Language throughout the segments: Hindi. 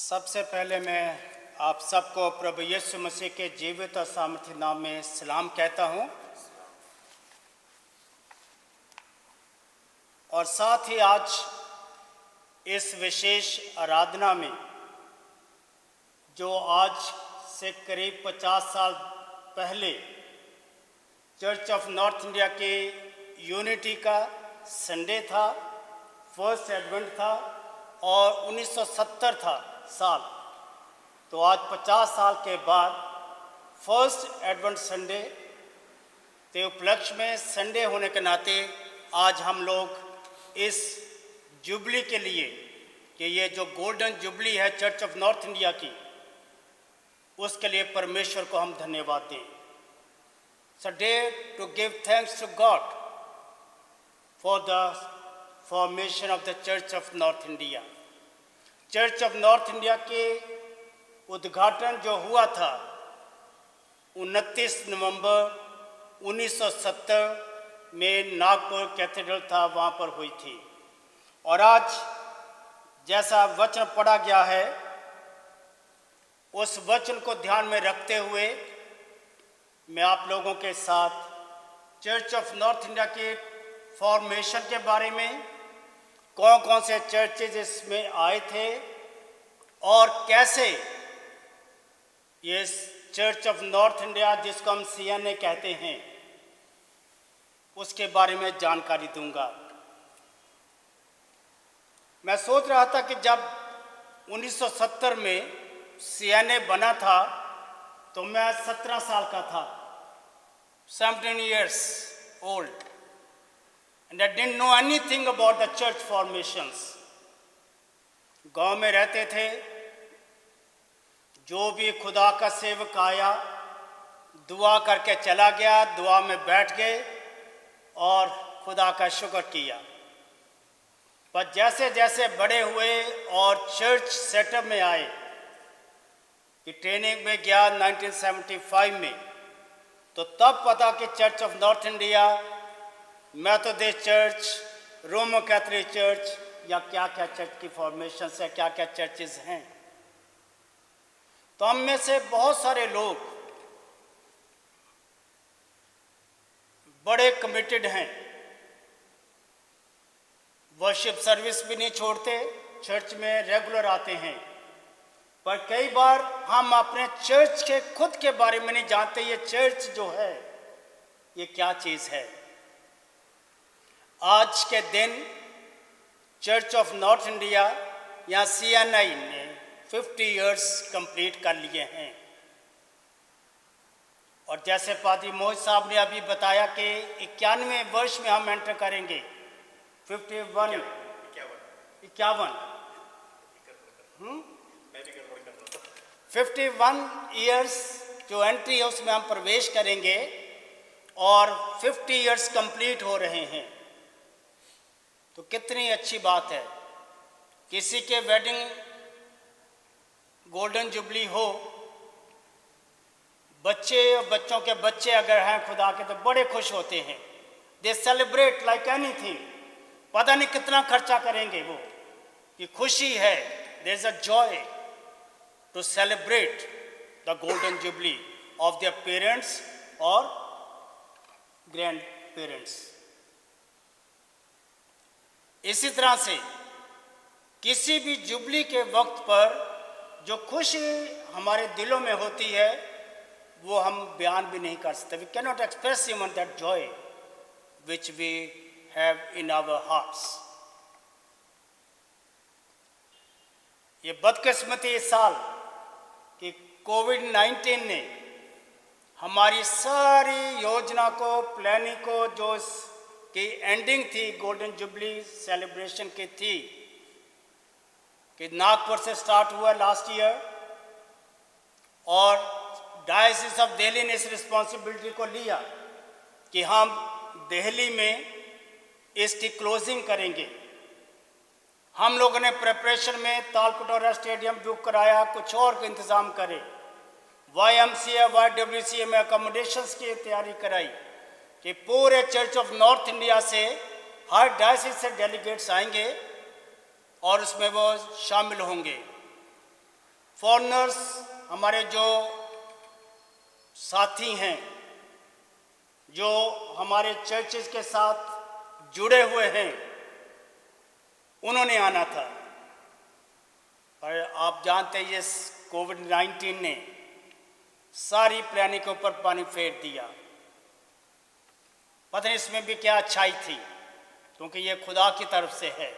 सबसे पहले मैं आप सबको प्रभु यीशु मसीह के जीवित और सामर्थ्य नाम में सलाम कहता हूं और साथ ही आज इस विशेष आराधना में जो आज से करीब 50 साल पहले चर्च ऑफ नॉर्थ इंडिया के यूनिटी का संडे था, फर्स्ट एडवेंट था और 1970 था साल, तो आज 50 साल के बाद फर्स्ट एडवेंट संडे के उपलक्ष्य में संडे होने के नाते आज हम लोग इस जुबली के लिए कि ये जो गोल्डन जुबली है चर्च ऑफ नॉर्थ इंडिया की, उसके लिए परमेश्वर को हम धन्यवाद दें। It's a day to give thanks to God for the formation of the Church of North India. Church of North India के उद्घाटन जो हुआ था 29 नवंबर 1970 में नागपुर कैथेड्रल था, वहाँ पर हुई थी। और आज जैसा वचन पढ़ा गया है, उस वचन को ध्यान में रखते हुए मैं आप लोगों के साथ चर्च ऑफ नॉर्थ इंडिया के फॉर्मेशन के बारे में, कौन कौन से चर्चेज इसमें आए थे और कैसे ये चर्च ऑफ नॉर्थ इंडिया जिसको हम CNA कहते हैं, उसके बारे में जानकारी दूंगा। मैं सोच रहा था कि जब 1970 में CNA बना था तो मैं 17 साल का था, 17 years old, and I didn't know anything about the church formations. गांव में रहते थे, जो भी खुदा का सेवक आया दुआ करके चला गया, दुआ में बैठ गए और खुदा का शुक्र किया। पर जैसे जैसे बड़े हुए और चर्च सेटअप में आए कि ट्रेनिंग में गया 1975 में, तो तब पता कि church of North India, Methodist church, Roman Catholic church या क्या क्या चर्च की फॉर्मेशन है, क्या क्या चर्चेज हैं। तो हम में से बहुत सारे लोग बड़े कमिटेड हैं, वर्शिप सर्विस भी नहीं छोड़ते, चर्च में रेगुलर आते हैं, पर कई बार हम अपने चर्च के खुद के बारे में नहीं जानते, ये चर्च जो है ये क्या चीज़ है। आज के दिन चर्च ऑफ नॉर्थ इंडिया या CNI ने 50 इयर्स कंप्लीट कर लिए हैं। और जैसे पादरी मोहित साहब ने अभी बताया कि 91वें वर्ष में हम एंटर करेंगे, 51 इयर्स जो एंट्री है उसमें हम प्रवेश करेंगे और 50 इयर्स कंप्लीट हो रहे हैं। तो कितनी अच्छी बात है। किसी के वेडिंग गोल्डन जुबली हो, बच्चे और बच्चों के बच्चे अगर हैं खुदा के, तो बड़े खुश होते हैं। They celebrate like anything. पता नहीं कितना खर्चा करेंगे वो, ये खुशी है। There is a joy to celebrate the golden jubilee of their parents और ग्रैंड पेरेंट्स। इसी तरह से किसी भी जुबली के वक्त पर जो खुशी हमारे दिलों में होती है वो हम बयान भी नहीं कर सकते। We cannot express even that joy which we have in our hearts. ये बदकिस्मती इस साल कि कोविड-19 ने हमारी सारी योजना को, प्लानिंग को, जो की एंडिंग थी गोल्डन जुबली सेलिब्रेशन की थी कि नागपुर से स्टार्ट हुआ लास्ट ईयर, और डायसिस ऑफ दिल्ली ने इस रिस्पॉन्सिबिलिटी को लिया कि हम दिल्ली में इसकी क्लोजिंग करेंगे। हम लोगों ने प्रिपरेशन में तालकटोरा स्टेडियम बुक कराया, कुछ और का इंतज़ाम करे, YMCA YWCA में अकोमोडेशंस की तैयारी कराई कि पूरे चर्च ऑफ नॉर्थ इंडिया से हर डायसिस से डेलीगेट्स आएंगे और उसमें वो शामिल होंगे। फॉरेनर्स, हमारे जो साथी हैं, जो हमारे चर्चेज के साथ जुड़े हुए हैं, उन्होंने आना था। पर आप जानते हैं, ये कोविड-19 ने सारी प्लानिंग के ऊपर पानी फेर दिया। पता नहीं इसमें भी क्या अच्छाई थी, क्योंकि ये खुदा की तरफ से है।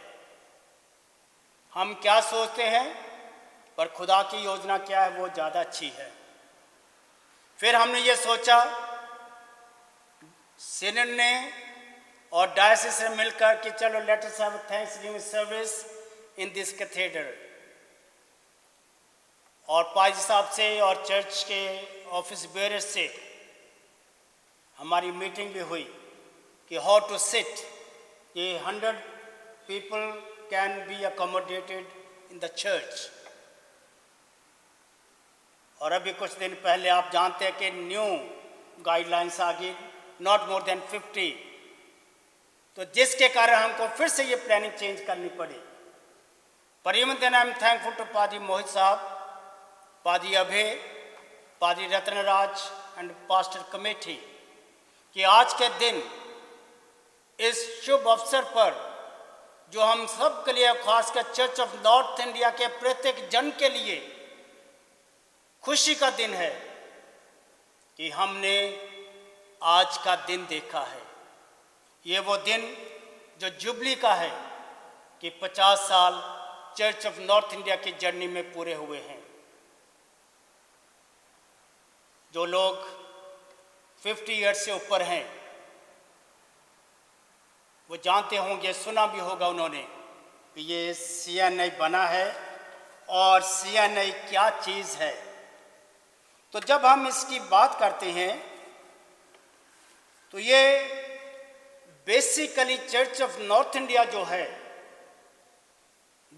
हम क्या सोचते हैं, पर खुदा की योजना क्या है वो ज़्यादा अच्छी है। फिर हमने ये सोचा, सिनड ने और डायसिस ने मिलकर कि चलो let us have Thanksgiving service in this cathedral. और पाजी साहब से और चर्च के ऑफिस बेयरर्स से हमारी मीटिंग भी हुई कि हाउ टू सिट, ये 100 people can be accommodated in the church. और अभी कुछ दिन पहले आप जानते हैं कि न्यू गाइडलाइंस आ गई, नॉट मोर देन 50। तो जिसके कारण हमको फिर से ये प्लानिंग चेंज करनी पड़ी। पर even then I am thankful to पादी मोहित साहब, पादी अभय, पादी रत्नराज एंड पास्टर कमेटी कि आज के दिन इस शुभ अवसर पर जो हम सब के लिए, खासकर चर्च ऑफ नॉर्थ इंडिया के प्रत्येक जन के लिए खुशी का दिन है कि हमने आज का दिन देखा है। ये वो दिन जो जुबली का है कि 50 साल चर्च ऑफ नॉर्थ इंडिया की जर्नी में पूरे हुए हैं। जो लोग 50 ईयर्स से ऊपर हैं वो जानते होंगे, सुना भी होगा उन्होंने कि ये CNI बना है और CNI क्या चीज़ है। तो जब हम इसकी बात करते हैं तो ये basically church of North India जो है,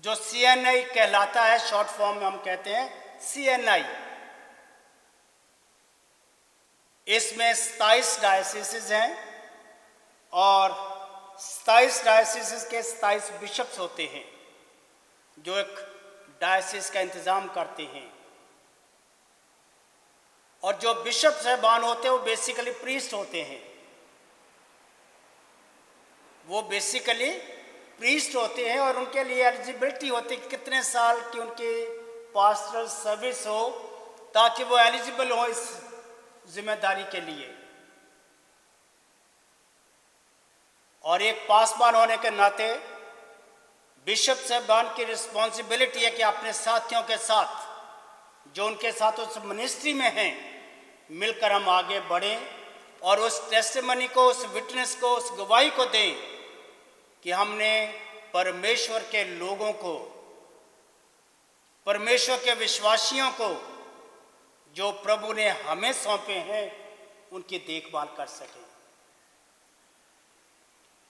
जो CNI कहलाता है, शॉर्ट फॉर्म में हम कहते हैं CNI। इसमें 27 डायसिस हैं और 27 डायसिस के 27 बिशप्स होते हैं जो एक डायसिस का इंतज़ाम करते हैं। और जो बिशप साहबान होते हैं वो बेसिकली प्रीस्ट होते हैं। वो बेसिकली प्रीस्ट होते हैं और उनके लिए एलिजिबिलिटी होती है कि कितने साल की उनकी पास्टरल सर्विस हो ताकि वो एलिजिबल हो इस जिम्मेदारी के लिए। और एक पासबान होने के नाते बिशप साहबान की रिस्पॉन्सिबिलिटी है कि अपने साथियों के साथ, जो उनके साथ उस मिनिस्ट्री में हैं, मिलकर हम आगे बढ़ें और उस टेस्टिमनी को, उस विटनेस को, उस गवाही को दें कि हमने परमेश्वर के लोगों को, परमेश्वर के विश्वासियों को जो प्रभु ने हमें सौंपे हैं, उनकी देखभाल कर सकें।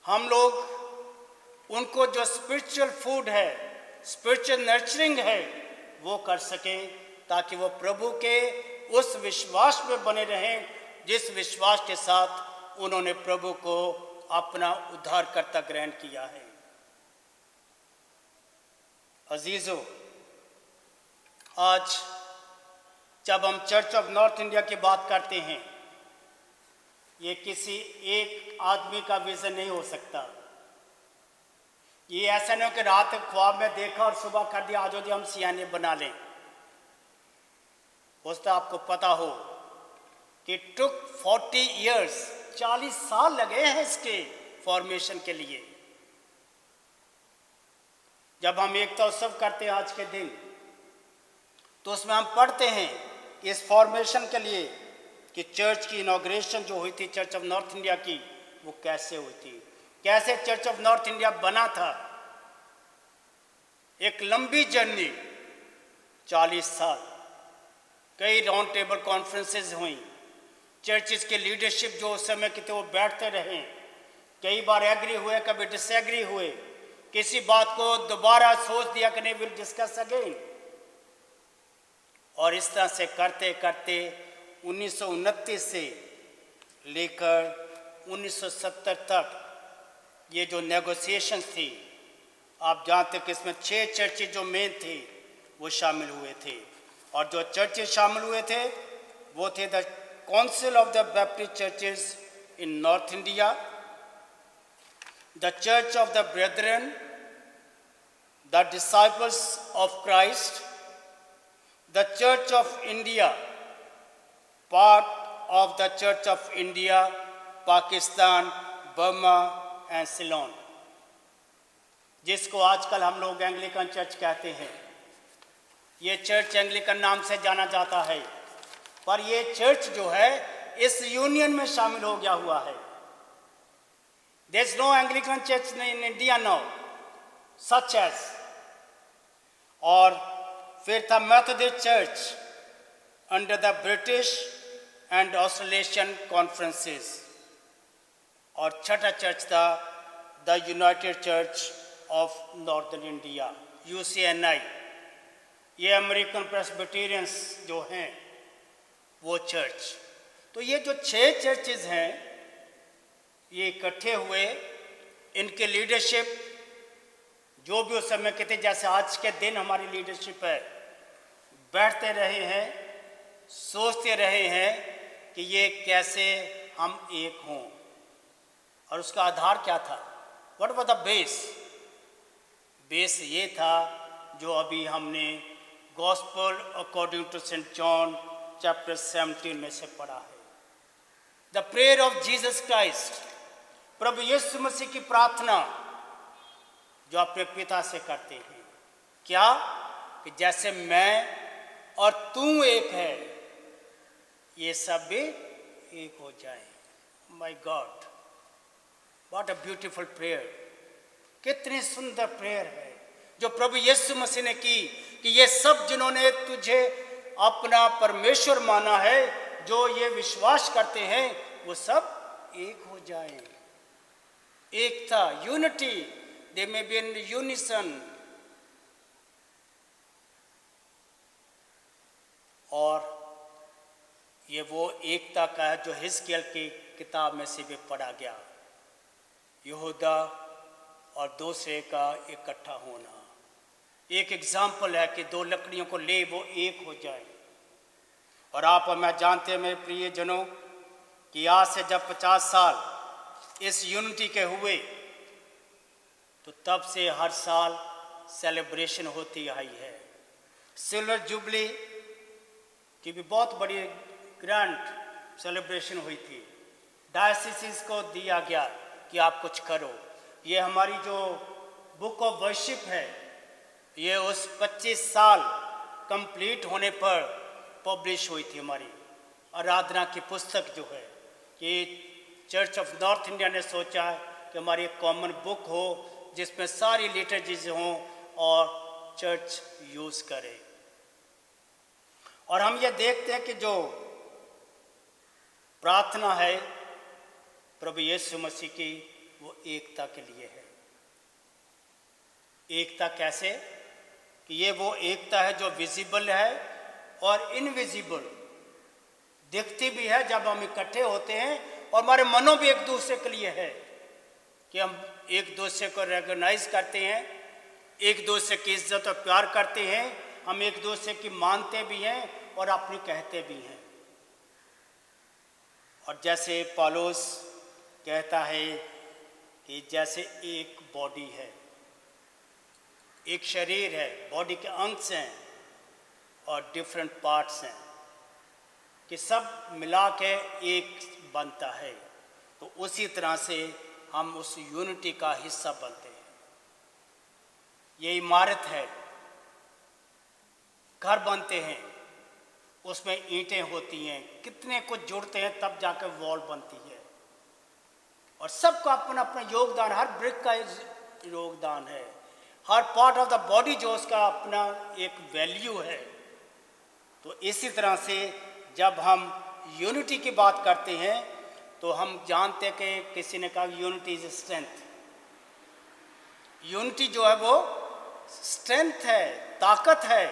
हम लोग उनको जो स्पिरिचुअल फूड है, स्पिरिचुअल नर्चरिंग है, वो कर सकें ताकि वो प्रभु के उस विश्वास में बने रहें जिस विश्वास के साथ उन्होंने प्रभु को अपना उद्धारकर्ता ग्रहण किया है। अजीजों, आज जब हम चर्च ऑफ नॉर्थ इंडिया की बात करते हैं, ये किसी एक आदमी का विजन नहीं हो सकता। ये ऐसा नहीं हो कि रात ख्वाब में देखा और सुबह कर दिया आज जी हम CNI बना लें। हो सकता आपको पता हो कि टुक 40 ईयर्स, 40 साल लगे हैं इसके फॉर्मेशन के लिए। जब हम एकता उत्सव करते हैं आज के दिन, तो उसमें हम पढ़ते हैं कि इस फॉर्मेशन के लिए कि चर्च की इनॉग्रेशन जो हुई थी चर्च ऑफ नॉर्थ इंडिया की, वो कैसे हुई थी, कैसे चर्च ऑफ नॉर्थ इंडिया बना था। एक लंबी जर्नी, 40 साल, कई राउंड टेबल कॉन्फ्रेंसेस हुई, चर्चिस के लीडरशिप जो उस समय के थे वो बैठते रहे, कई बार एग्री हुए, कभी डिसएग्री हुए, किसी बात को दोबारा सोच दिया कि नहीं, विल डिस्कस अगेन। और इस तरह से करते करते 1929 से लेकर 1970 तक ये जो नेगोशिएशंस थी, आप जानते कि इसमें 6 चर्चेज जो मेन थे वो शामिल हुए थे। और जो चर्चेज शामिल हुए थे वो थे the Council of the Baptist Churches in North India, the Church of the Brethren, the Disciples of Christ, the Church of India, part of the Church of India, Pakistan, Burma and Ceylon, जिसको आजकल हम लोग एंग्लिकन चर्च कहते हैं। ये चर्च एंग्लिकन नाम से जाना जाता है, पर ये चर्च जो है इस यूनियन में शामिल हो गया हुआ है। There is no Anglican church in India now such as. और फिर था Methodist church under the British and Australian conferences, और छठा चर्च था the United Church of Northern India, UCNI। ये अमेरिकन प्रेस्बिटेरियंस जो हैं वो चर्च। तो ये जो 6 चर्चेज हैं ये इकट्ठे हुए, इनके लीडरशिप जो भी उस समय के थे, जैसे आज के दिन हमारी लीडरशिप है, बैठते रहे हैं, सोचते रहे हैं कि ये कैसे हम एक हों। और उसका आधार क्या था? What was the base? Base ये था जो अभी हमने gospel according to saint John chapter 17 में से पढ़ा है। The prayer of Jesus Christ, प्रभु यीशु मसीह की प्रार्थना जो अपने पिता से करते हैं। क्या? कि जैसे मैं और तू एक है, ये सब भी एक हो जाए। My God, what a beautiful prayer! कितनी सुंदर प्रेयर है जो प्रभु यीशु मसीह ने की कि ये सब जिन्होंने तुझे अपना परमेश्वर माना है, जो ये विश्वास करते हैं, वो सब एक हो जाएं। एकता, unity, they may be in unison. और ये वो एकता का है जो हिजकिय्याह की किताब में से भी पढ़ा गया, यहूदा और दूसरे का इकट्ठा होना। एक एग्जाम्पल है कि 2 लकड़ियों को ले वो एक हो जाए। और आप और मैं जानते हैं मेरे प्रिय जनों कि आज से जब 50 साल इस यूनिटी के हुए, तो तब से हर साल सेलिब्रेशन होती आई है। सिल्वर जुबली की भी बहुत बड़ी ग्रैंड सेलिब्रेशन हुई थी। डायसिस को दिया गया कि आप कुछ करो। ये हमारी जो बुक ऑफ वर्शिप है, ये उस 25 साल कंप्लीट होने पर पब्लिश हुई थी। हमारी आराधना की पुस्तक जो है, कि चर्च ऑफ नॉर्थ इंडिया ने सोचा कि हमारी एक कॉमन बुक हो जिसमें सारी लिटरेचर्स हों और चर्च यूज़ करे। और हम ये देखते हैं कि जो प्रार्थना है प्रभु यीशु मसीह की, वो एकता के लिए है। एकता कैसे? कि ये वो एकता है जो विजिबल है और इनविजिबल, दिखती भी है जब हम इकट्ठे होते हैं, और हमारे मनों भी एक दूसरे के लिए है कि हम एक दूसरे को रिकॉग्नाइज करते हैं, एक दूसरे की इज्जत और प्यार करते हैं, हम एक दूसरे की मानते भी हैं और अपनी कहते भी हैं। और जैसे पौलुस कहता है कि जैसे एक बॉडी है, एक शरीर है, बॉडी के अंश हैं और डिफरेंट पार्ट्स हैं, कि सब मिला के एक बनता है। तो उसी तरह से हम उस यूनिटी का हिस्सा बनते हैं। ये इमारत है, घर बनते हैं, उसमें ईंटें होती हैं, कितने कुछ जुड़ते हैं तब जाकर वॉल बनती है। और सबका अपना अपना योगदान, हर ब्रिक का योगदान है, हर पार्ट ऑफ द बॉडी जो उसका अपना एक वैल्यू है। तो इसी तरह से जब हम यूनिटी की बात करते हैं तो हम जानते हैं कि किसी ने कहा यूनिटी इज स्ट्रेंथ। यूनिटी जो है वो स्ट्रेंथ है, ताकत है,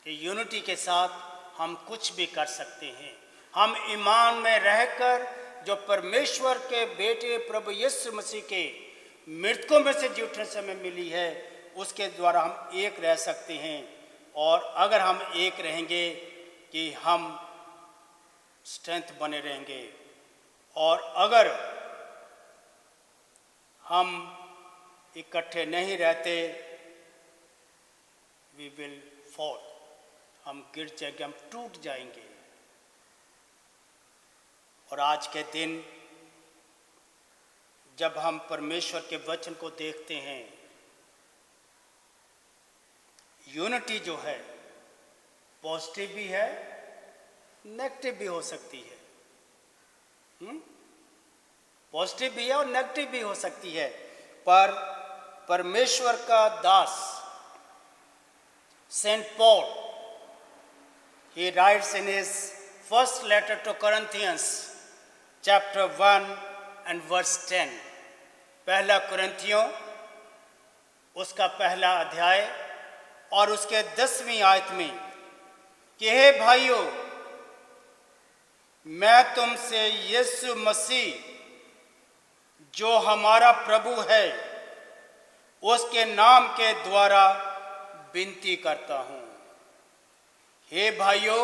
कि यूनिटी के साथ हम कुछ भी कर सकते हैं। हम ईमान में रहकर जो परमेश्वर के बेटे प्रभु यीशु मसीह के मृतकों में से जी उठने समय मिली है, उसके द्वारा हम एक रह सकते हैं। और अगर हम एक रहेंगे कि हम स्ट्रेंथ बने रहेंगे, और अगर हम इकट्ठे नहीं रहते वी विल फॉल, हम गिर जाएंगे, हम टूट जाएंगे। और आज के दिन जब हम परमेश्वर के वचन को देखते हैं, यूनिटी जो है पॉजिटिव भी है, नेगेटिव भी हो सकती है। पॉजिटिव भी है और नेगेटिव भी हो सकती है, पर परमेश्वर का दास saint Paul, he writes in his first letter to Corinthians chapter 1 and verse 10, पहला कुरिन्थियों उसका पहला अध्याय और उसके 10वीं आयत में कि हे भाइयों, मैं तुमसे यीशु मसीह जो हमारा प्रभु है उसके नाम के द्वारा विनती करता हूं। हे भाइयों,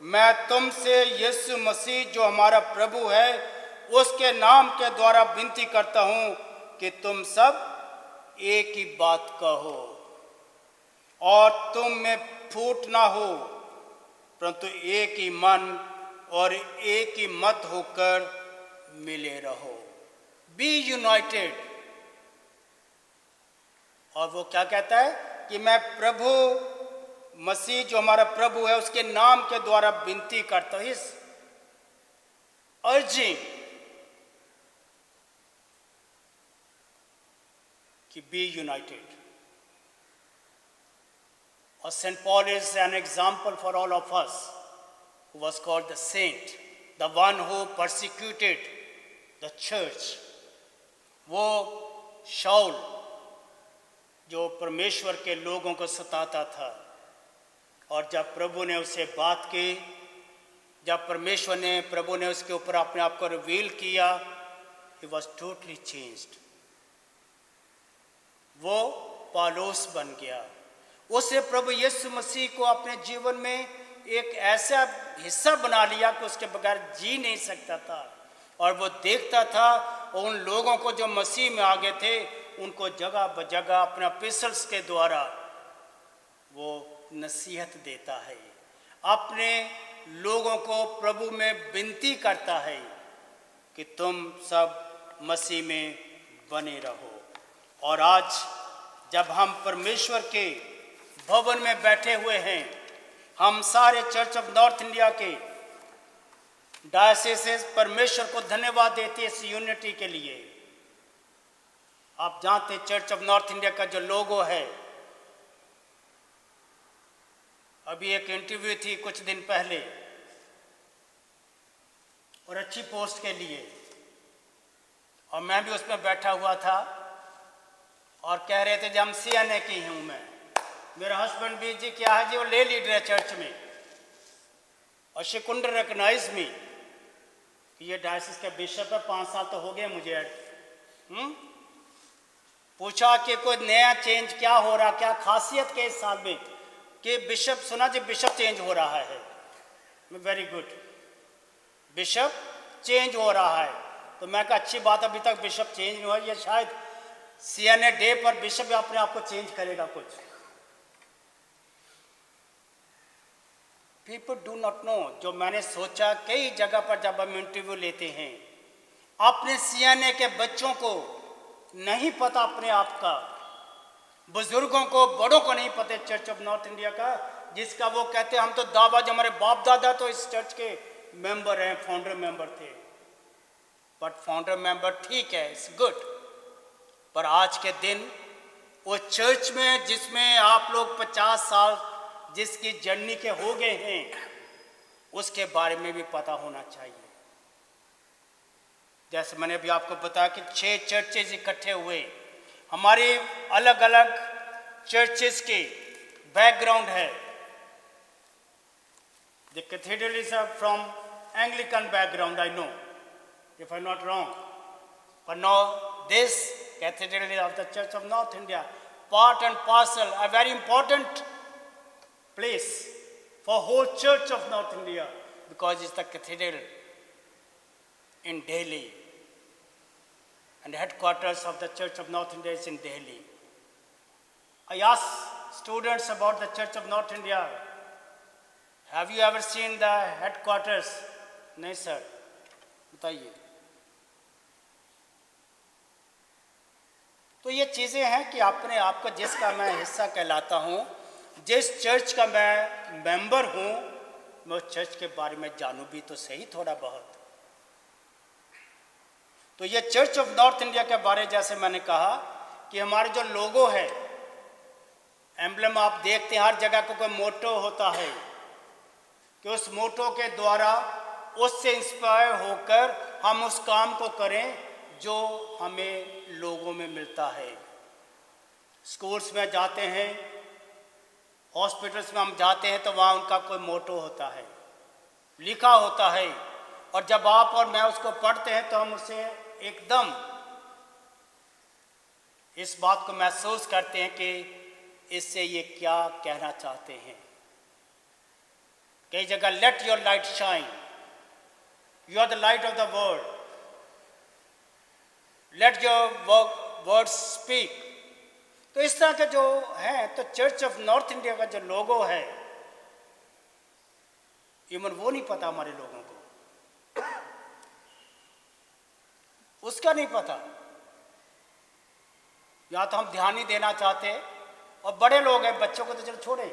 मैं तुमसे यीशु मसीह जो हमारा प्रभु है उसके नाम के द्वारा विनती करता हूं कि तुम सब एक ही बात कहो और तुम में फूट ना हो, परंतु एक ही मन और एक ही मत होकर मिले रहो। Be united. और वो क्या कहता है कि मैं प्रभु मसीह जो हमारा प्रभु है उसके नाम के द्वारा विनती करता हूं, इस अर्जिंग कि बी यूनाइटेड। और Saint Paul is an example for all of us who was called the saint, the one who persecuted the church. वो शाऊल जो परमेश्वर के लोगों को सताता था, और जब प्रभु ने उससे बात की, जब प्रभु ने उसके ऊपर अपने आप को रिवील किया, he was totally changed. वो पौलुस बन गया। उसे प्रभु यीशु मसीह को अपने जीवन में एक ऐसा हिस्सा बना लिया कि उसके बगैर जी नहीं सकता था। और वो देखता था और उन लोगों को जो मसीह में आ गए थे उनको जगह ब जगह अपने एपिसल्स के द्वारा वो नसीहत देता है, अपने लोगों को प्रभु में विनती करता है कि तुम सब मसीह में बने रहो। और आज जब हम परमेश्वर के भवन में बैठे हुए हैं, हम सारे चर्च ऑफ नॉर्थ इंडिया के डायसिस परमेश्वर को धन्यवाद देते हैं इस यूनिटी के लिए। आप जानते चर्च ऑफ नॉर्थ इंडिया का जो लोगो है, अभी एक इंटरव्यू थी कुछ दिन पहले और अच्छी पोस्ट के लिए, और मैं भी उसमें बैठा हुआ था और कह रहे थे जब हम CNA की हूं मैं, मेरा हस्बैंड भी जी क्या है जी वो ले लीडर है चर्च में, और शी कुडंट रिकॉग्नाइज मी कि ये डायसिस का बिशप है, 5 साल तो हो गए मुझे। पूछा कि कोई नया चेंज क्या हो रहा, क्या खासियत के इस साल में कि बिशप, सुना जी बिशप चेंज हो रहा है। वेरी गुड, बिशप चेंज हो रहा है। तो मैं कहा अच्छी बात, अभी तक बिशप चेंज नहीं हुआ, ये शायद CNA डे पर बिशप अपने आप को चेंज करेगा कुछ। People do not know. जो मैंने सोचा कई जगह पर जब हम इंटरव्यू लेते हैं, अपने CNA के बच्चों को नहीं पता अपने आप का, बुजुर्गों को, बड़ों को नहीं पता चर्च ऑफ नॉर्थ इंडिया का, जिसका वो कहते हैं हम तो दावा, जो हमारे बाप दादा तो इस चर्च के मेंबर हैं, फाउंडर मेंबर थे। बट फाउंडर मेंबर ठीक है, इट्स गुड, पर आज के दिन वो चर्च में जिसमें आप लोग 50 साल जिसकी जर्नी के हो गए हैं, उसके बारे में भी पता होना चाहिए। जैसे मैंने अभी आपको बताया कि 6 चर्चेज इकट्ठे हुए, हमारे अलग अलग चर्चेज के बैकग्राउंड है। The cathedral is from Anglican background, I know if I'm not wrong, but now this cathedral is of the Church of North India, part and parcel, a very important place for whole Church of North India, because it's the cathedral in Delhi, and the headquarters of the Church of North India is in Delhi. I asked students about the Church of North India, have you ever seen the headquarters? नहीं सर, बताइए. तो ये चीज़ें हैं कि अपने आप को, जिसका मैं हिस्सा कहलाता हूँ, जिस चर्च का मैं मेंबर हूँ, मैं उस चर्च के बारे में जानूँ भी तो सही थोड़ा बहुत. तो ये चर्च ऑफ नॉर्थ इंडिया के बारे, जैसे मैंने कहा कि हमारे जो लोगो है, एम्ब्लम आप देखते हैं हर जगह को कोई मोटो होता है, कि उस मोटो के द्वारा उससे इंस्पायर होकर हम उस काम को करें जो हमें लोगों में मिलता है. स्कूल्स में जाते हैं, हॉस्पिटल्स में हम जाते हैं, तो वहाँ उनका कोई मोटो होता है, लिखा होता है, और जब आप और मैं उसको पढ़ते हैं तो हम उसे एकदम इस बात को महसूस करते हैं कि इससे ये क्या कहना चाहते हैं. कई जगह let your light shine, you are the light of the world, let your word speak. तो इस तरह के जो है, तो चर्च ऑफ नॉर्थ इंडिया का जो लोगो है, इवन वो नहीं पता हमारे लोगों को, उसका नहीं पता. या तो हम ध्यान नहीं देना चाहते, और बड़े लोग हैं, बच्चों को तो चलो छोड़े.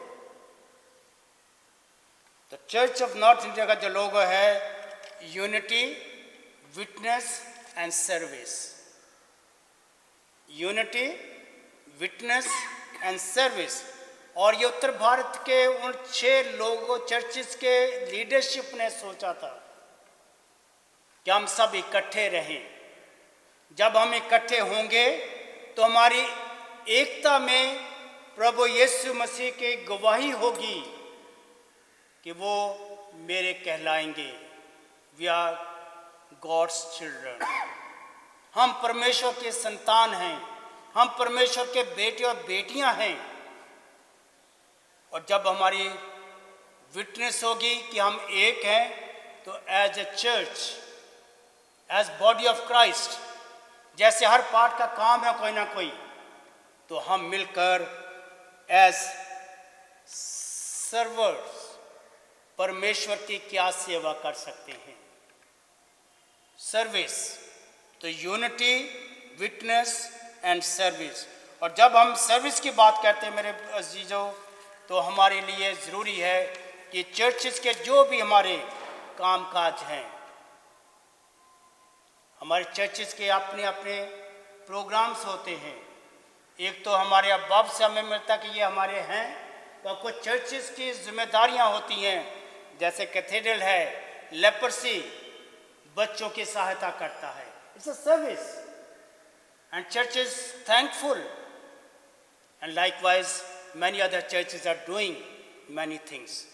तो चर्च ऑफ नॉर्थ इंडिया का जो लोगो है, unity, witness and service. Unity, witness and service. और ये उत्तर भारत के उन 6 लोगों चर्चिस के लीडरशिप ने सोचा था कि हम सब इकट्ठे रहें. जब हम इकट्ठे होंगे तो हमारी एकता में प्रभु यीशु मसीह की गवाही होगी कि वो मेरे कहलाएंगे. We are God's children. हम परमेश्वर के संतान हैं, हम परमेश्वर के बेटे और बेटियां हैं. और जब हमारी विटनेस होगी कि हम एक हैं, तो as a church, as body of Christ, जैसे हर पार्ट का काम है कोई ना कोई, तो हम मिलकर एज सर्वर्स परमेश्वर की क्या सेवा कर सकते हैं. सर्विस. तो यूनिटी, विटनेस एंड सर्विस. और जब हम सर्विस की बात करते हैं मेरे अजीजों, तो हमारे लिए ज़रूरी है कि चर्चिस के जो भी हमारे कामकाज हैं, हमारे चर्चिस के अपने अपने प्रोग्राम्स होते हैं. एक तो हमारे अब्बाब से हमें मिलता कि ये हमारे हैं, तो कुछ चर्चिस की जिम्मेदारियां होती हैं, जैसे कैथेड्रल है, लेपर्सी, बच्चों की सहायता करता है. It's a service and church is thankful. And likewise many other churches are doing many things.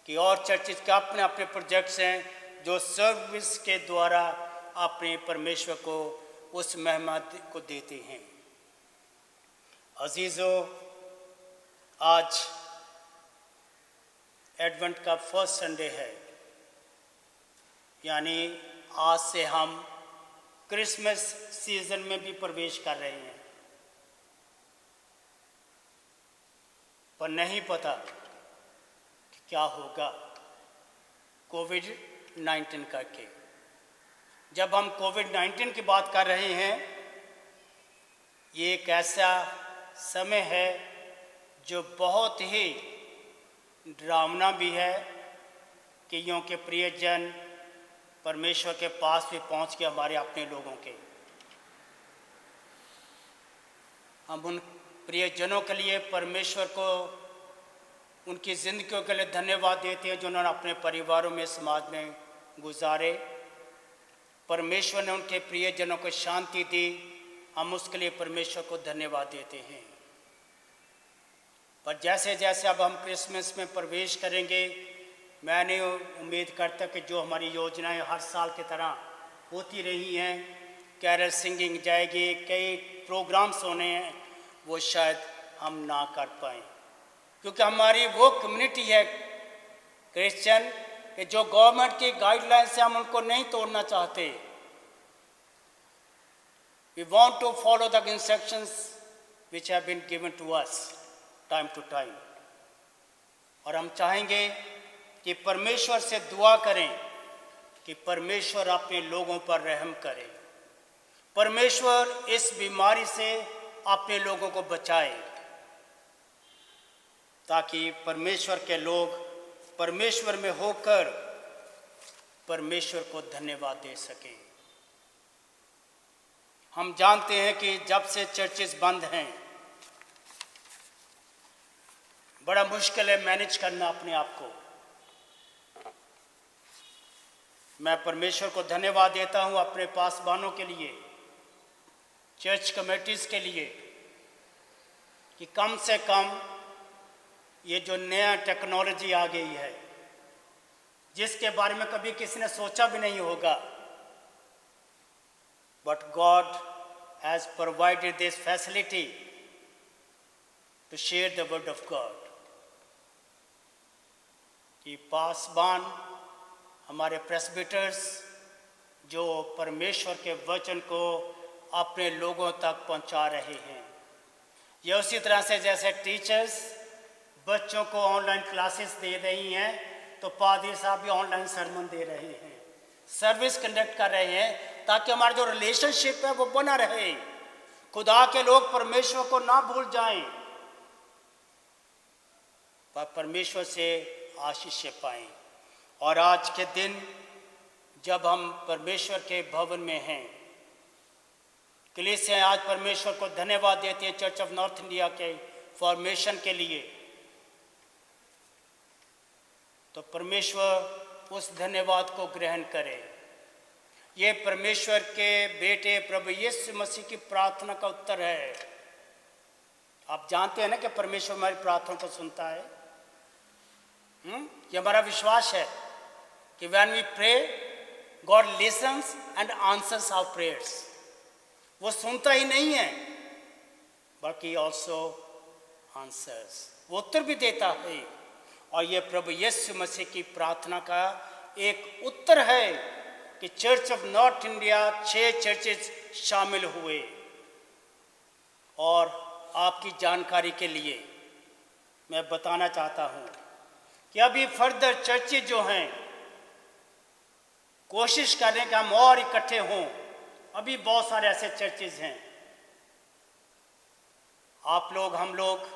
कि और चर्चेज के अपने अपने प्रोजेक्ट्स हैं जो सर्विस के द्वारा अपने परमेश्वर को उस महिमा को देते हैं. अजीज़ों, आज एडवेंट का फर्स्ट संडे है, यानी आज से हम क्रिसमस सीजन में भी प्रवेश कर रहे हैं. पर नहीं पता कि क्या होगा कोविड-19 करके. जब हम कोविड-19 की बात कर रहे हैं, ये एक ऐसा समय है जो बहुत ही डरावना भी है, कि यों के प्रियजन परमेश्वर के पास भी पहुंच के हमारे अपने लोगों के, हम उन प्रियजनों के लिए परमेश्वर को उनकी ज़िंदगियों के लिए धन्यवाद देते हैं, जिन्होंने अपने परिवारों में, समाज में गुजारे. परमेश्वर ने उनके प्रियजनों को शांति दी, हम उसके लिए परमेश्वर को धन्यवाद देते हैं. पर जैसे जैसे अब हम क्रिसमस में प्रवेश करेंगे, मैंने उम्मीद करता कि जो हमारी योजनाएं हर साल की तरह होती रही हैं, कैरल सिंगिंग जाएगी, कई प्रोग्राम्स होने हैं, वो शायद हम ना कर पाएँ. क्योंकि हमारी वो कम्युनिटी है क्रिश्चियन कि जो गवर्नमेंट की गाइडलाइंस से हम उनको नहीं तोड़ना चाहते। We want to follow the instructions which have been given to us time to time. और हम चाहेंगे कि परमेश्वर से दुआ करें कि परमेश्वर अपने लोगों पर रहम करे, परमेश्वर इस बीमारी से अपने लोगों को बचाए, ताकि परमेश्वर के लोग परमेश्वर में होकर परमेश्वर को धन्यवाद दे सकें। हम जानते हैं कि जब से चर्चेस बंद हैं, बड़ा मुश्किल है मैनेज करना अपने आप को। मैं परमेश्वर को धन्यवाद देता हूं अपने पासबानों के लिए, चर्च कमेटीज के लिए, कि कम से कम ये जो नया टेक्नोलॉजी आ गई है, जिसके बारे में कभी किसी ने सोचा भी नहीं होगा, but God has provided this facility to share the word of God. कि पासबान, हमारे प्रेस्बिटर्स जो परमेश्वर के वचन को अपने लोगों तक पहुंचा रहे हैं, ये उसी तरह से जैसे टीचर्स बच्चों को ऑनलाइन क्लासेस दे रही हैं, तो पादरी साहब भी ऑनलाइन सरमन दे रहे हैं, सर्विस कंडक्ट कर रहे हैं, ताकि हमारा जो रिलेशनशिप है वो बना रहे, खुदा के लोग परमेश्वर को ना भूल जाएं, पर परमेश्वर से आशीष पाएं। और आज के दिन जब हम परमेश्वर के भवन में हैं, कलीसिया आज परमेश्वर को धन्यवाद देते हैं चर्च ऑफ नॉर्थ इंडिया के फॉर्मेशन के लिए, तो परमेश्वर उस धन्यवाद को ग्रहण करे। ये परमेश्वर के बेटे प्रभु यीशु मसीह की प्रार्थना का उत्तर है। आप जानते हैं ना कि परमेश्वर हमारी प्रार्थना को सुनता है। ये हमारा विश्वास है कि when we pray God listens and answers our prayers. वो सुनता ही नहीं है बल्कि ऑल्सो आंसर्स, वो उत्तर भी देता है। और ये प्रभु यीशु मसीह की प्रार्थना का एक उत्तर है कि church of North India 6 churches शामिल हुए। और आपकी जानकारी के लिए मैं बताना चाहता हूँ कि अभी फर्दर चर्चेज जो हैं कोशिश करें कि हम और इकट्ठे हों। अभी बहुत सारे ऐसे चर्चेज हैं। आप लोग, हम लोग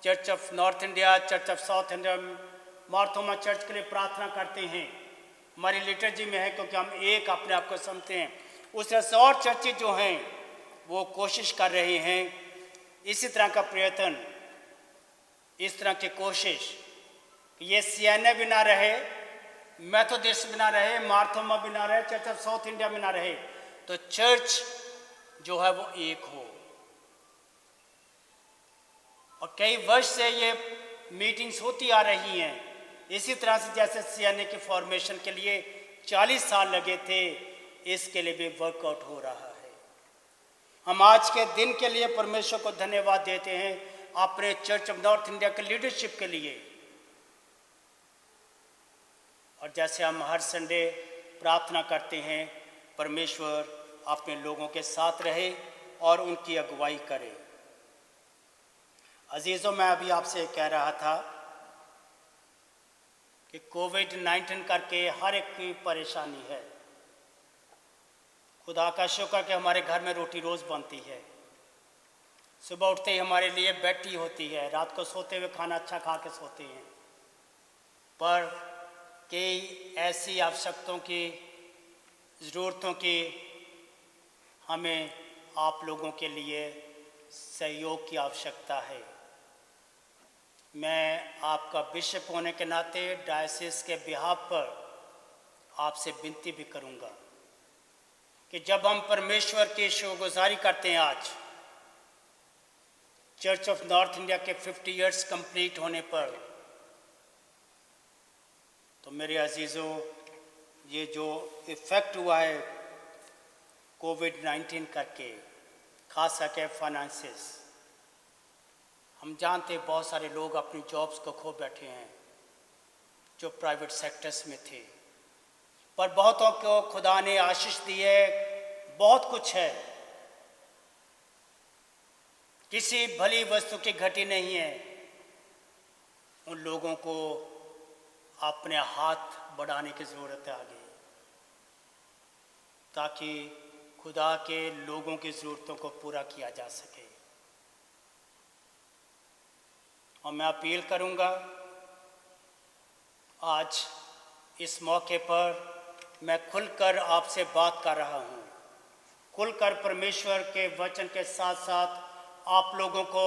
church of North India, church of south India, Marthoma church के लिए प्रार्थना करते हैं, हमारी लिटर्जी में है, क्योंकि हम एक अपने आप को समझते हैं। उस तरह से और चर्चेज जो हैं वो कोशिश कर रहे हैं, इसी तरह का प्रयत्न, इस तरह की कोशिश, ये सीएनए भी ना रहे, मेथोडिस्ट भी ना रहे, मार्थोमा भी ना रहे, चर्च ऑफ साउथ इंडिया भी ना रहे, तो चर्च जो है वो एक हो। और कई वर्ष से ये मीटिंग्स होती आ रही हैं। इसी तरह से जैसे सीएनए के फॉर्मेशन के लिए 40 साल लगे थे, इसके लिए भी वर्कआउट हो रहा है। हम आज के दिन के लिए परमेश्वर को धन्यवाद देते हैं अपने चर्च ऑफ नॉर्थ इंडिया के लीडरशिप के लिए। और जैसे हम हर संडे प्रार्थना करते हैं, परमेश्वर अपने लोगों के साथ रहे और उनकी अगुवाई करे। अजीज़ों, मैं अभी आपसे कह रहा था कि कोविड-19 करके हर एक की परेशानी है। खुदा का शुक्र कि हमारे घर में रोटी रोज़ बनती है, सुबह उठते ही हमारे लिए बेड टी होती है, रात को सोते हुए खाना अच्छा खा के सोते हैं। पर कई ऐसी आवश्यकताओं की, ज़रूरतों की हमें आप लोगों के लिए सहयोग की आवश्यकता है। मैं आपका बिशप होने के नाते डायसिस के बिहाफ पर आपसे विनती भी करूंगा कि जब हम परमेश्वर की शुक्रगुजारी करते हैं, आज चर्च ऑफ नॉर्थ इंडिया के 50 इयर्स कंप्लीट होने पर, तो मेरे अजीज़ों, ये जो इफ़ेक्ट हुआ है कोविड-19 करके, खास करके फाइनेंसेस, हम जानते हैं बहुत सारे लोग अपनी जॉब्स को खो बैठे हैं जो प्राइवेट सेक्टर्स में थे, पर बहुतों को खुदा ने आशीष दी है, बहुत कुछ है, किसी भली वस्तु की घटी नहीं है। उन लोगों को अपने हाथ बढ़ाने की ज़रूरत है आगे, ताकि खुदा के लोगों की ज़रूरतों को पूरा किया जा सके। और मैं अपील करूंगा, आज इस मौके पर मैं खुलकर आपसे बात कर रहा हूं, खुलकर परमेश्वर के वचन के साथ साथ आप लोगों को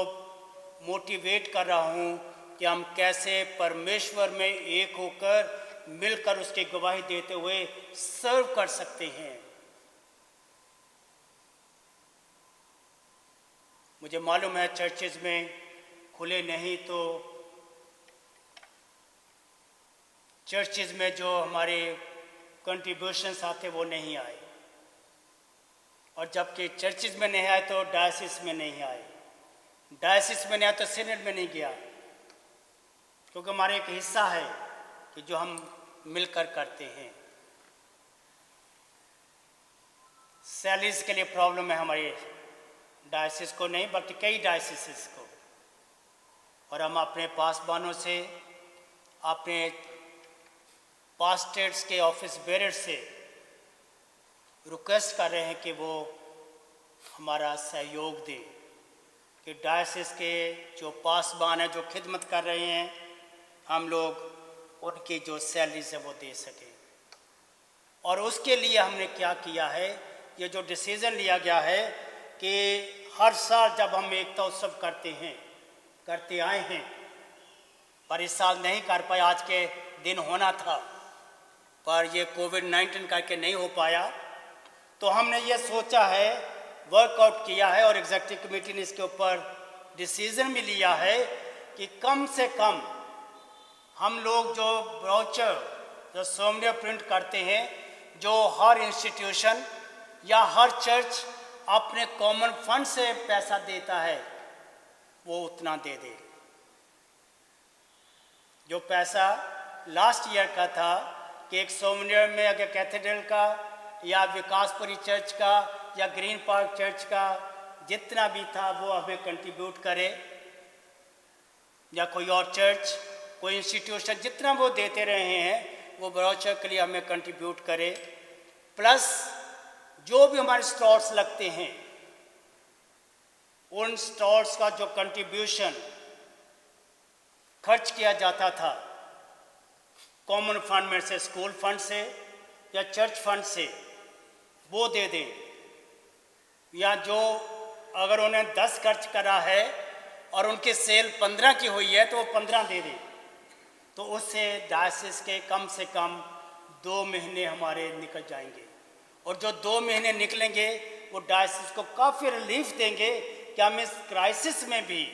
मोटिवेट कर रहा हूं कि हम कैसे परमेश्वर में एक होकर मिलकर उसकी गवाही देते हुए सर्व कर सकते हैं। मुझे मालूम है चर्चेज में खुले नहीं तो चर्चेज में जो हमारे कंट्रीब्यूशंस आते वो नहीं आए, और जबकि चर्चेज में नहीं आए तो डायसिस में नहीं आए, डायसिस में नहीं आए तो सीनेट में नहीं गया, क्योंकि हमारा एक हिस्सा है कि जो हम मिलकर करते हैं। सैलरीज के लिए प्रॉब्लम है हमारे डायसिस को नहीं, बल्कि कई डायसिस को, और हम अपने पासबानों से, अपने पास्टर्स के ऑफिस बेरर से रिक्वेस्ट कर रहे हैं कि वो हमारा सहयोग दें कि डायसिस के जो पासबान हैं, जो खिदमत कर रहे हैं, हम लोग उनकी जो सैलरीज है वो दे सकें। और उसके लिए हमने क्या किया है, ये जो डिसीज़न लिया गया है कि हर साल जब हम एकता उत्सव करते आए हैं, पर इस साल नहीं कर पाए, आज के दिन होना था पर ये कोविड-19 करके नहीं हो पाया, तो हमने ये सोचा है, वर्कआउट किया है और एग्जीक्यूटिव कमेटी ने इसके ऊपर डिसीज़न भी लिया है कि कम से कम हम लोग जो ब्रोचर, जो सोमनिया प्रिंट करते हैं, जो हर इंस्टीट्यूशन या हर चर्च अपने कॉमन फंड से पैसा देता है, वो उतना दे दे। जो पैसा लास्ट ईयर का था कि एक सोमनियर में अगर कैथेड्रल का या विकासपुरी चर्च का या ग्रीन पार्क चर्च का जितना भी था वो हमें कंट्रीब्यूट करे, या कोई और चर्च, कोई इंस्टीट्यूशन जितना वो देते रहे हैं वो ब्रोचर के लिए हमें कंट्रीब्यूट करे, प्लस जो भी हमारे स्टॉल्स लगते हैं उन स्टॉल्स का जो कंट्रीब्यूशन खर्च किया जाता था कॉमन फंड में से, स्कूल फंड से या चर्च फंड से, वो दे दें, या जो अगर उन्हें 10 खर्च करा है और उनकी सेल 15 की हुई है तो वो 15 दे दें, तो उससे डायसिस के कम से कम 2 महीने हमारे निकल जाएंगे, और जो 2 महीने निकलेंगे वो डायसिस को काफ़ी रिलीफ देंगे कि हम इस क्राइसिस में भी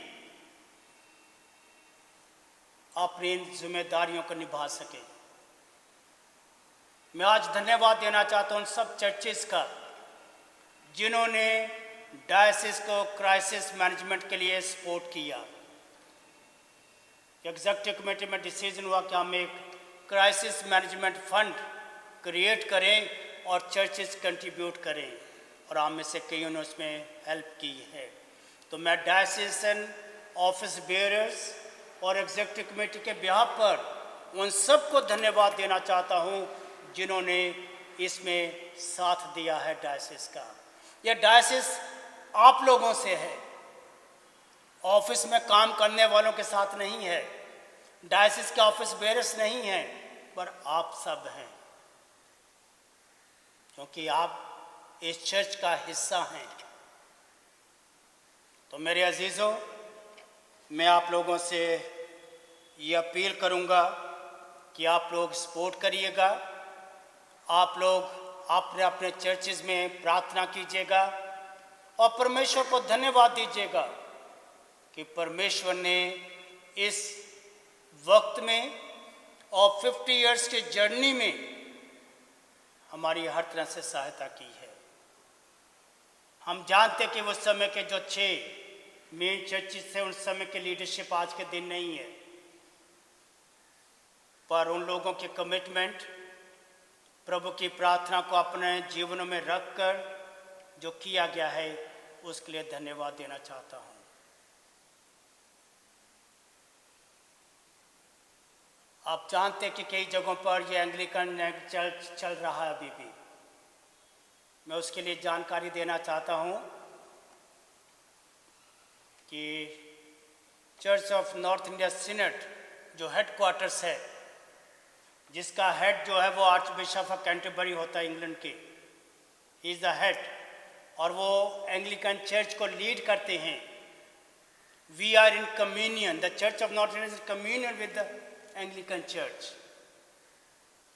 अपनी जिम्मेदारियों को निभा सके। मैं आज धन्यवाद देना चाहता हूं उन सब चर्चेस का जिन्होंने डायसिस को क्राइसिस मैनेजमेंट के लिए सपोर्ट किया। एग्जीक्यूटिव कमेटी में डिसीजन हुआ कि हम एक क्राइसिस मैनेजमेंट फंड क्रिएट करें और चर्चेस कंट्रीब्यूट करें, और हम में से कईयों ने उसमें हेल्प की है। तो मैं डायसिसन ऑफिस बेयरर्स और एग्जीक्यूटिव कमेटी के बिहाफ पर उन सबको धन्यवाद देना चाहता हूं जिन्होंने इसमें साथ दिया है डायसिस का। यह डायसिस आप लोगों से है, ऑफिस में काम करने वालों के साथ नहीं है, डायसिस के ऑफिस बेयरर्स नहीं हैं, पर आप सब हैं, क्योंकि आप इस चर्च का हिस्सा हैं। तो मेरे अजीज़ों, मैं आप लोगों से ये अपील करूंगा कि आप लोग सपोर्ट करिएगा, आप लोग अपने अपने चर्चेज में प्रार्थना कीजिएगा और परमेश्वर को धन्यवाद दीजिएगा कि परमेश्वर ने इस वक्त में और 50 इयर्स की जर्नी में हमारी हर तरह से सहायता की है। हम जानते कि उस समय के जो 6 मेन चर्चिस से उस समय की लीडरशिप आज के दिन नहीं है, पर उन लोगों के कमिटमेंट, प्रभु की प्रार्थना को अपने जीवनों में रखकर जो किया गया है, उसके लिए धन्यवाद देना चाहता हूँ। आप जानते हैं कि कई जगहों पर ये एंग्लिकन चल रहा है अभी भी। मैं उसके लिए जानकारी देना चाहता हूँ कि church of North India Senate जो हेडक्वार्टर्स है, जिसका हेड जो है वो आर्च बिशप ऑफ कैंटरबरी होता है इंग्लैंड के, ही इज़ द हेड, और वो एंग्लिकन चर्च को लीड करते हैं। We are in communion, the Church of North India is communion with the Anglican church.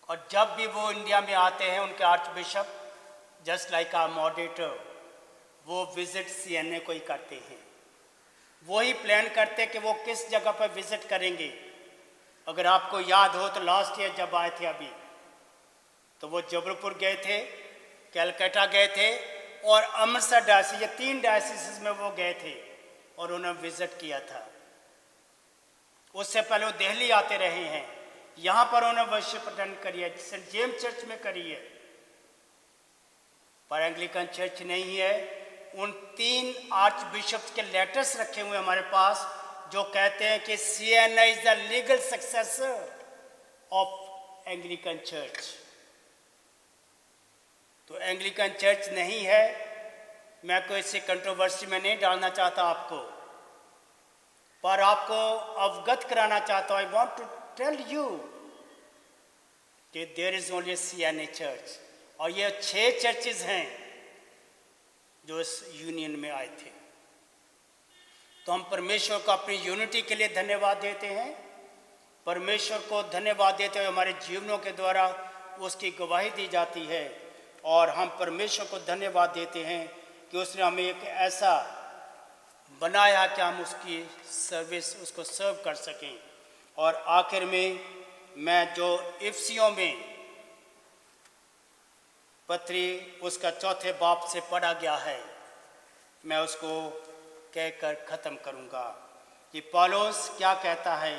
और जब भी वो इंडिया में आते हैं, उनके archbishop just like our moderator, वो विजिट सीएनए को ही करते हैं। वो ही प्लान करते हैं कि वो किस जगह पर विजिट करेंगे। अगर आपको याद हो तो लास्ट ईयर जब आए थे अभी, तो वो जबलपुर गए थे, कलकत्ता गए थे और अमृतसर डायसिस, ये 3 डायसिस में वो गए थे और उन्होंने विजिट किया था। उससे पहले वो दिल्ली आते रहे हैं। यहाँ पर उन्होंने वर्शिप अटेंड करी है, सेंट जेम्स चर्च में करी है, पर एंग्लिकन चर्च नहीं है। उन 3 आर्च बिशप्स के लेटर्स रखे हुए हमारे पास, जो कहते हैं कि CNA is the legal successor of Anglican church. तो एंग्लिकन चर्च नहीं है। मैं कोई ऐसी कंट्रोवर्सी में नहीं डालना चाहता आपको, पर आपको अवगत कराना चाहता हूँ। I want to tell you कि there is only CNA church, और ये 6 चर्चेज हैं जो इस यूनियन में आए थे। तो हम परमेश्वर को अपनी यूनिटी के लिए धन्यवाद देते हैं। परमेश्वर को धन्यवाद देते हुए हमारे जीवनों के द्वारा उसकी गवाही दी जाती है, और हम परमेश्वर को धन्यवाद देते हैं कि उसने हमें एक ऐसा बनाया कि हम उसकी सर्विस, उसको सर्व कर सकें। और आखिर में मैं जो इफिसियों में पत्री उसका 4 बाब से पढ़ा गया है, मैं उसको कहकर ख़त्म करूँगा कि पौलुस क्या कहता है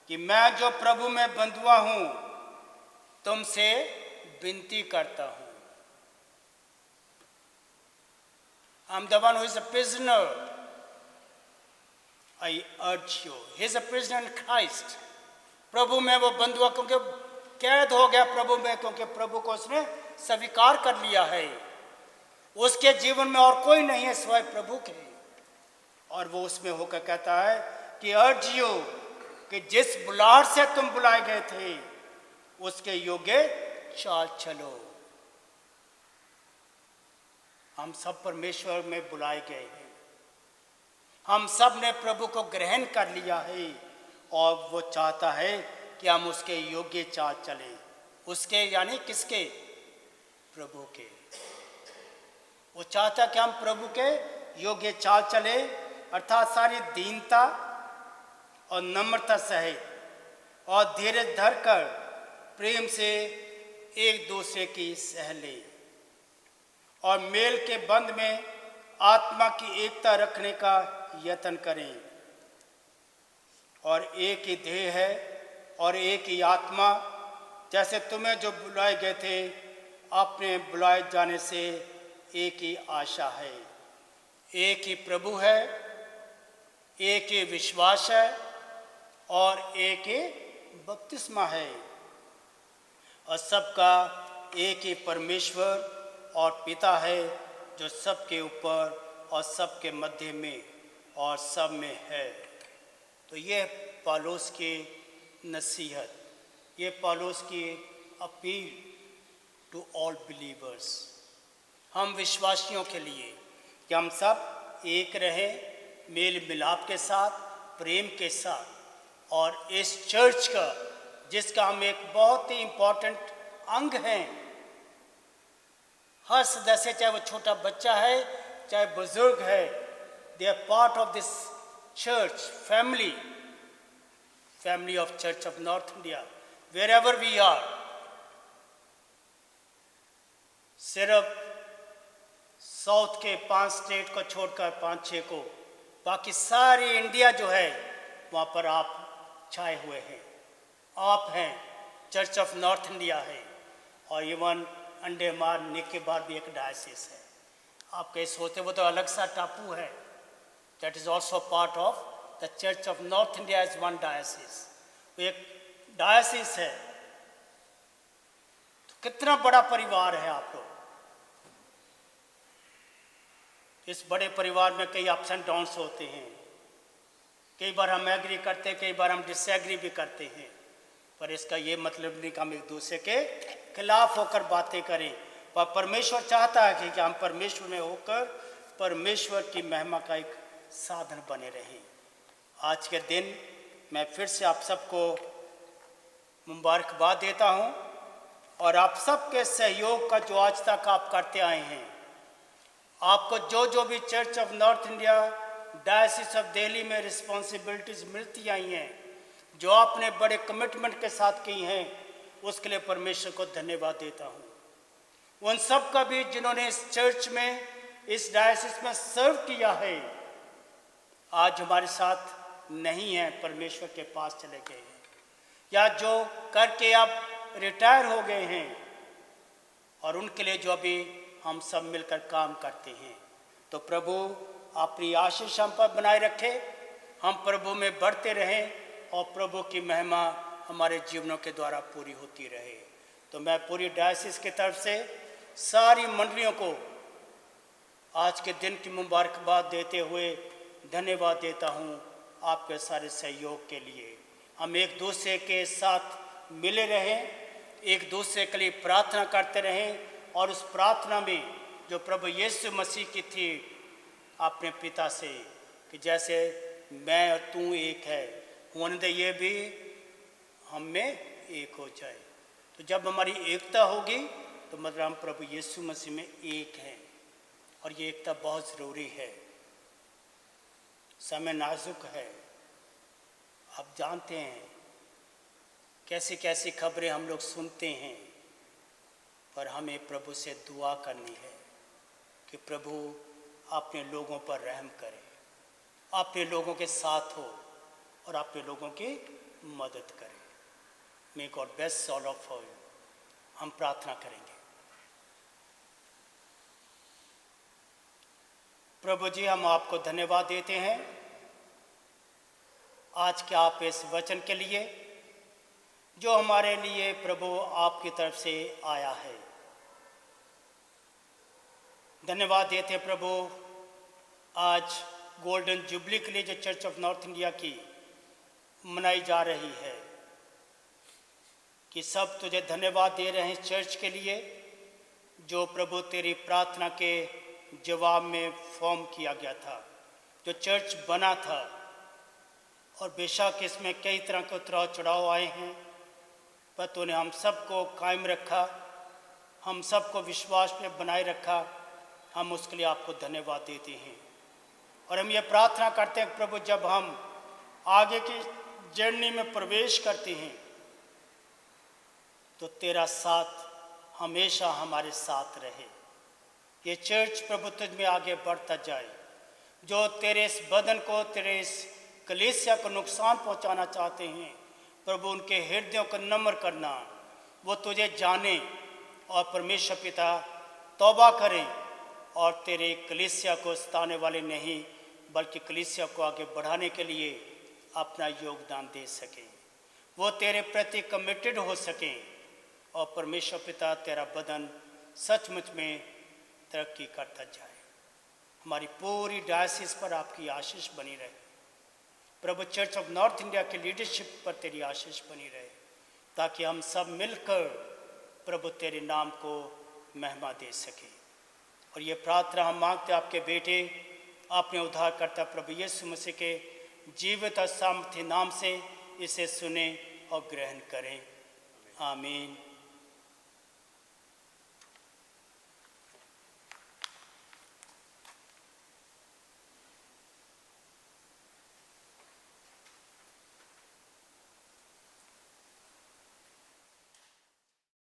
कि मैं जो प्रभु में बंधुआ हूँ, तुमसे विनती करता हूँ। I'm the one who is a prisoner. I urge you. He is a prisoner in Christ. प्रभु में वो बंधुआ, क्योंकि कैद हो गया प्रभु में, क्योंकि प्रभु को उसने स्वीकार कर लिया है। उसके जीवन में और कोई नहीं है सिवाय प्रभु के, और वो उसमें होकर कहता है कि अर्ज यू, कि जिस बुलाहट से तुम बुलाए गए थे उसके योग्य चाल चलो। हम सब परमेश्वर में बुलाए गए हैं, हम सब ने प्रभु को ग्रहण कर लिया है, और वो चाहता है कि हम उसके योग्य चाल चलें। उसके यानी किसके? प्रभु के। वो चाहता कि हम प्रभु के योग्य चाल चले, अर्थात सारी दीनता और नम्रता सहित और धीरज धरकर प्रेम से एक दूसरे की सह ले, और मेल के बंध में आत्मा की एकता रखने का यत्न करें। और एक ही देह है और एक ही आत्मा, जैसे तुम्हें जो बुलाए गए थे अपने बुलाए जाने से एक ही आशा है। एक ही प्रभु है, एक ही विश्वास है और एक ही बपतिस्मा है, और सबका एक ही परमेश्वर और पिता है, जो सबके ऊपर और सबके मध्य में और सब में है। तो ये पौलुस की नसीहत, ये पौलुस की अपील टू ऑल बिलीवर्स, हम विश्वासियों के लिए, कि हम सब एक रहें, मेल मिलाप के साथ, प्रेम के साथ, और इस चर्च का, जिसका हम एक बहुत ही इम्पोर्टेंट अंग हैं। हर सदस्य, चाहे वो छोटा बच्चा है चाहे बुजुर्ग है, they are part of this church family, family of Church of North India, wherever we are. सिर्फ साउथ के 5 स्टेट को छोड़कर 5-6 को बाकी सारी इंडिया जो है वहाँ पर आप छाए हुए हैं। आप हैं, चर्च ऑफ नॉर्थ इंडिया है, और इवन अंडमान निकोबार भी एक डायसिस है। आप कहीं सोचते वो तो अलग सा टापू है, that is also part of the Church of North India is one diocese. वो एक डायसिस है। तो कितना बड़ा परिवार है आप लोग। इस बड़े परिवार में कई अप्स एंड डाउन्स होते हैं। कई बार हम एग्री करते हैं, कई बार हम डिसएग्री भी करते हैं, पर इसका ये मतलब नहीं कि हम एक दूसरे के खिलाफ होकर बातें करें। पर परमेश्वर चाहता है कि हम परमेश्वर में होकर परमेश्वर की महिमा का एक साधन बने रहें। आज के दिन मैं फिर से आप सबको मुबारकबाद देता हूं, और आप सबके सहयोग का जो आज तक आप करते आए हैं, आपको जो जो भी church of North India diocese of Delhi में रिस्पॉन्सिबिलिटीज मिलती आई हैं, जो आपने बड़े कमिटमेंट के साथ की हैं, उसके लिए परमेश्वर को धन्यवाद देता हूं। उन सब का भी जिन्होंने इस चर्च में, इस डायसिस में सर्व किया है, आज हमारे साथ नहीं है, परमेश्वर के पास चले गए हैं, या जो करके अब रिटायर हो गए हैं, और उनके लिए जो अभी हम सब मिलकर काम करते हैं। तो प्रभु अपनी आशीष हम पर बनाए रखे, हम प्रभु में बढ़ते रहें, और प्रभु की महिमा हमारे जीवनों के द्वारा पूरी होती रहे। तो मैं पूरी डायसिस की तरफ से सारी मंडलियों को आज के दिन की मुबारकबाद देते हुए धन्यवाद देता हूँ आपके सारे सहयोग के लिए। हम एक दूसरे के साथ मिले रहें, एक दूसरे के लिए प्रार्थना करते रहें, और उस प्रार्थना में जो प्रभु यीशु मसीह की थी अपने पिता से, कि जैसे मैं और तू एक है, होने दे ये भी हम में एक हो जाए। तो जब हमारी एकता होगी तो मतलब हम प्रभु यीशु मसीह में एक हैं, और ये एकता बहुत ज़रूरी है। समय नाजुक है, आप जानते हैं कैसी कैसी खबरें हम लोग सुनते हैं, पर हमें प्रभु से दुआ करनी है कि प्रभु अपने लोगों पर रहम करे, अपने लोगों के साथ हो, और अपने लोगों की मदद करे। May God bless all of you. हम प्रार्थना करेंगे। प्रभु जी, हम आपको धन्यवाद देते हैं आज के आप इस वचन के लिए, जो हमारे लिए प्रभु आपकी तरफ से आया है। धन्यवाद देते हैं प्रभु, आज गोल्डन जुबली के लिए जो चर्च ऑफ नॉर्थ इंडिया की मनाई जा रही है, कि सब तुझे धन्यवाद दे रहे हैं चर्च के लिए, जो प्रभु तेरी प्रार्थना के जवाब में फॉर्म किया गया था, जो चर्च बना था। और बेशक इसमें कई तरह के उतराव चढ़ाव आए हैं, पर तूने हम सबको कायम रखा, हम सबको विश्वास में बनाए रखा। हम उसके लिए आपको धन्यवाद देते हैं, और हम ये प्रार्थना करते हैं प्रभु, जब हम आगे की जर्नी में प्रवेश करते हैं तो तेरा साथ हमेशा हमारे साथ रहे। ये चर्च प्रभु तुझ में आगे बढ़ता जाए। जो तेरे इस बदन को, तेरे इस कलीसिया को नुकसान पहुंचाना चाहते हैं, प्रभु उनके हृदयों को नम्र करना, वो तुझे जाने, और परमेश्वर पिता तौबा करें, और तेरे कलीसिया को सताने वाले नहीं बल्कि कलीसिया को आगे बढ़ाने के लिए अपना योगदान दे सकें। वो तेरे प्रति कमिटेड हो सकें, और परमेश्वर पिता तेरा बदन सचमुच में तरक्की करता जाए। हमारी पूरी डायसिस पर आपकी आशीष बनी रहे प्रभु। चर्च ऑफ नॉर्थ इंडिया की लीडरशिप पर तेरी आशीष बनी रहे, ताकि हम सब मिलकर प्रभु तेरे नाम को महिमा दे सकें। और ये प्रार्थना हम मांगते आपके बेटे, आपने उद्धारकर्ता प्रभु यीशु मसीह के जीवित और सामर्थ्य नाम से इसे सुने और ग्रहण करें। आमीन।